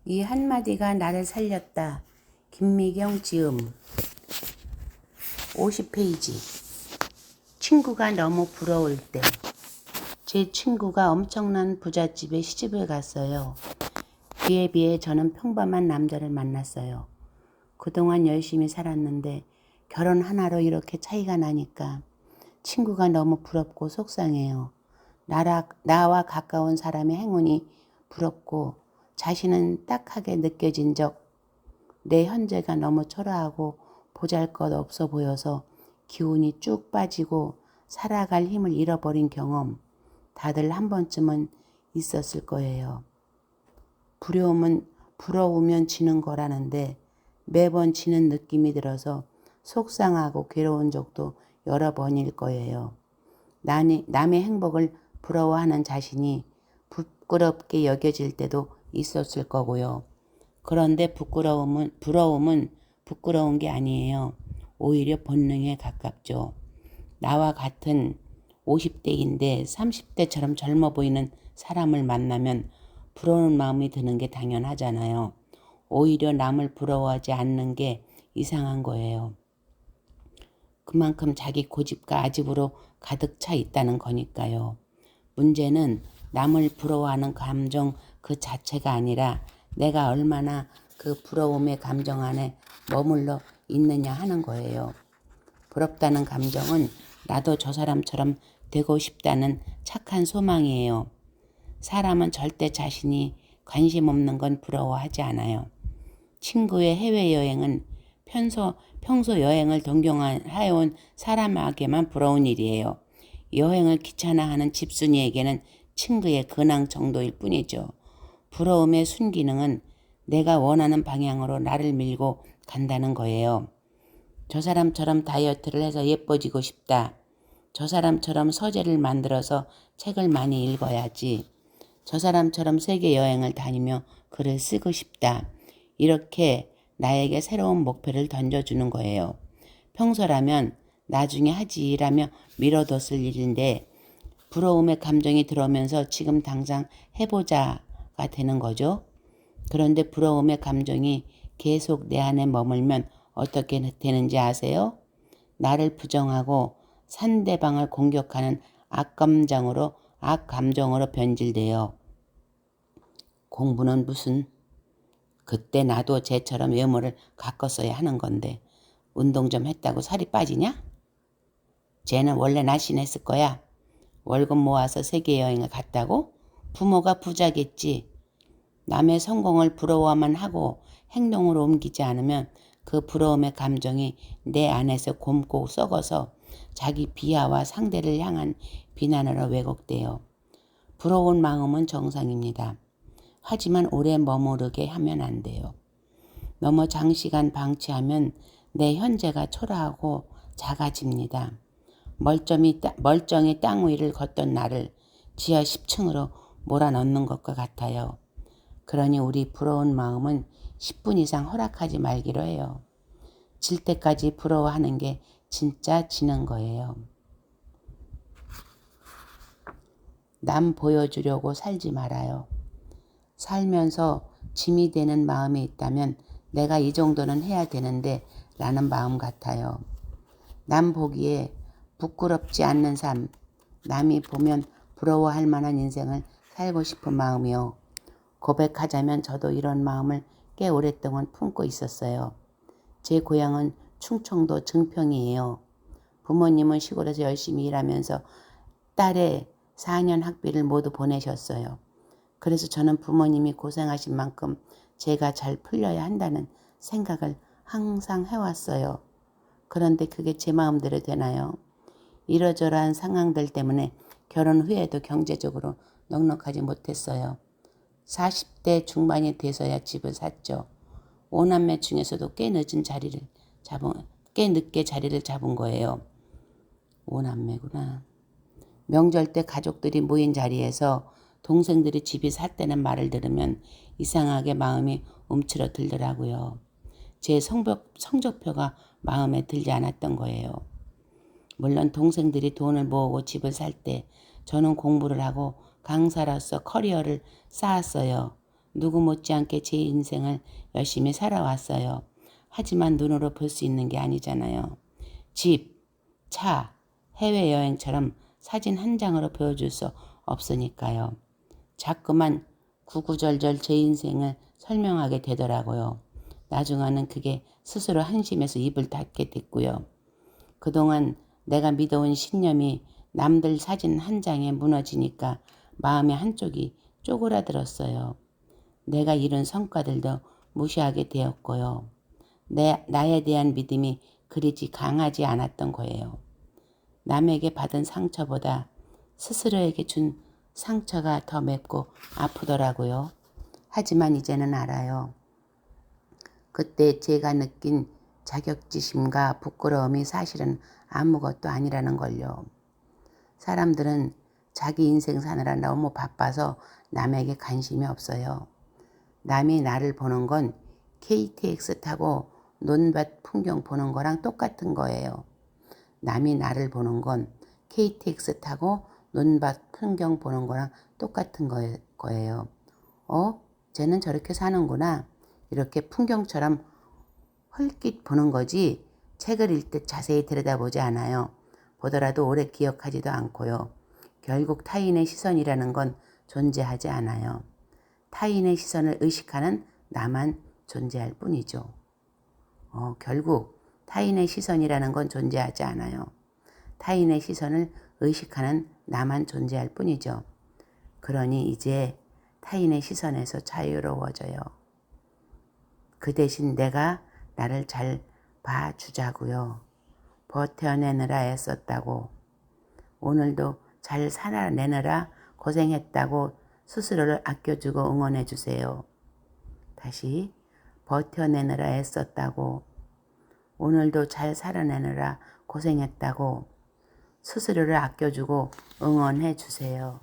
이 한마디가 나를 살렸다. 김미경 지음 50페이지. 친구가 너무 부러울 때. 제 친구가 엄청난 부잣집에 시집을 갔어요. 그에 비해 저는 평범한 남자를 만났어요. 그동안 열심히 살았는데 결혼 하나로 이렇게 차이가 나니까 친구가 너무 부럽고 속상해요. 나와 가까운 사람의 행운이 부럽고 자신은 딱하게 느껴진 적, 내 현재가 너무 초라하고 보잘것없어 보여서 기운이 쭉 빠지고 살아갈 힘을 잃어버린 경험, 다들 한 번쯤은 있었을 거예요. 부러우면 지는 거라는데 매번 지는 느낌이 들어서 속상하고 괴로운 적도 여러 번일 거예요. 남의 행복을 부러워하는 자신이 부끄럽게 여겨질 때도 있었을 거고요. 그런데 부러움은 부끄러운 게 아니에요. 오히려 본능에 가깝죠. 나와 같은 50대인데 30대처럼 젊어 보이는 사람을 만나면 부러운 마음이 드는 게 당연하잖아요. 오히려 남을 부러워하지 않는 게 이상한 거예요. 그만큼 자기 고집과 아집으로 가득 차 있다는 거니까요. 문제는 남을 부러워하는 감정 그 자체가 아니라 내가 얼마나 그 부러움의 감정 안에 머물러 있느냐 하는 거예요. 부럽다는 감정은 나도 저 사람처럼 되고 싶다는 착한 소망이에요. 사람은 절대 자신이 관심 없는 건 부러워하지 않아요. 친구의 해외여행은 평소 여행을 동경해온 사람에게만 부러운 일이에요. 여행을 귀찮아하는 집순이에게는 친구의 근황 정도일 뿐이죠. 부러움의 순기능은 내가 원하는 방향으로 나를 밀고 간다는 거예요. 저 사람처럼 다이어트를 해서 예뻐지고 싶다. 저 사람처럼 서재를 만들어서 책을 많이 읽어야지. 저 사람처럼 세계 여행을 다니며 글을 쓰고 싶다. 이렇게 나에게 새로운 목표를 던져주는 거예요. 평소라면 나중에 하지라며 미뤄뒀을 일인데 부러움의 감정이 들어오면서 지금 당장 해보자가 되는 거죠. 그런데 부러움의 감정이 계속 내 안에 머물면 어떻게 되는지 아세요? 나를 부정하고 상대방을 공격하는 악감정으로 변질돼요. 공부는 무슨? 그때 나도 쟤처럼 외모를 가꿨어야 하는 건데 운동 좀 했다고 살이 빠지냐? 쟤는 원래 날씬했을 거야. 월급 모아서 세계여행을 갔다고? 부모가 부자겠지. 남의 성공을 부러워만 하고 행동으로 옮기지 않으면 그 부러움의 감정이 내 안에서 곪고 썩어서 자기 비하와 상대를 향한 비난으로 왜곡돼요. 부러운 마음은 정상입니다. 하지만 오래 머무르게 하면 안 돼요. 너무 장시간 방치하면 내 현재가 초라하고 작아집니다. 멀쩡히 땅 위를 걷던 나를 지하 10층으로 몰아넣는 것과 같아요. 그러니 우리 부러운 마음은 10분 이상 허락하지 말기로 해요. 질 때까지 부러워하는 게 진짜 지는 거예요. 남 보여주려고 살지 말아요. 살면서 짐이 되는 마음이 있다면 내가 이 정도는 해야 되는데 라는 마음 같아요. 남 보기에 부끄럽지 않는 삶, 남이 보면 부러워할 만한 인생을 살고 싶은 마음이요. 고백하자면 저도 이런 마음을 꽤 오랫동안 품고 있었어요. 제 고향은 충청도 증평이에요. 부모님은 시골에서 열심히 일하면서 딸의 4년 학비를 모두 보내셨어요. 그래서 저는 부모님이 고생하신 만큼 제가 잘 풀려야 한다는 생각을 항상 해왔어요. 그런데 그게 제 마음대로 되나요? 이러저러한 상황들 때문에 결혼 후에도 경제적으로 넉넉하지 못했어요. 40대 중반이 돼서야 집을 샀죠. 5남매 중에서도 꽤 늦게 자리를 잡은 거예요. 5남매구나. 명절 때 가족들이 모인 자리에서 동생들이 집이 샀다는 말을 들으면 이상하게 마음이 움츠러들더라고요. 제 성적표가 마음에 들지 않았던 거예요. 물론 동생들이 돈을 모으고 집을 살 때 저는 공부를 하고 강사로서 커리어를 쌓았어요. 누구 못지않게 제 인생을 열심히 살아왔어요. 하지만 눈으로 볼 수 있는 게 아니잖아요. 집, 차, 해외여행처럼 사진 한 장으로 보여줄 수 없으니까요. 자꾸만 구구절절 제 인생을 설명하게 되더라고요. 나중에는 그게 스스로 한심해서 입을 닫게 됐고요. 그동안 내가 믿어온 신념이 남들 사진 한 장에 무너지니까 마음의 한쪽이 쪼그라들었어요. 내가 이룬 성과들도 무시하게 되었고요. 나에 대한 믿음이 그리지 강하지 않았던 거예요. 남에게 받은 상처보다 스스로에게 준 상처가 더 맵고 아프더라고요. 하지만 이제는 알아요. 그때 제가 느낀 자격지심과 부끄러움이 사실은 아무것도 아니라는 걸요. 사람들은 자기 인생 사느라 너무 바빠서 남에게 관심이 없어요. 남이 나를 보는 건 KTX 타고 논밭 풍경 보는 거랑 똑같은 거예요. 남이 나를 보는 건 KTX 타고 논밭 풍경 보는 거랑 똑같은 거예요. 쟤는 저렇게 사는구나. 이렇게 풍경처럼 헐깃 보는 거지 책을 읽듯 자세히 들여다보지 않아요. 보더라도 오래 기억하지도 않고요. 결국 타인의 시선이라는 건 존재하지 않아요. 타인의 시선을 의식하는 나만 존재할 뿐이죠. 결국 타인의 시선이라는 건 존재하지 않아요. 타인의 시선을 의식하는 나만 존재할 뿐이죠. 그러니 이제 타인의 시선에서 자유로워져요. 그 대신 내가 나를 잘 봐주자고요. 버텨내느라 애썼다고, 오늘도 잘 살아내느라 고생했다고 스스로를 아껴주고 응원해주세요. 다시 버텨내느라 애썼다고, 오늘도 잘 살아내느라 고생했다고 스스로를 아껴주고 응원해주세요.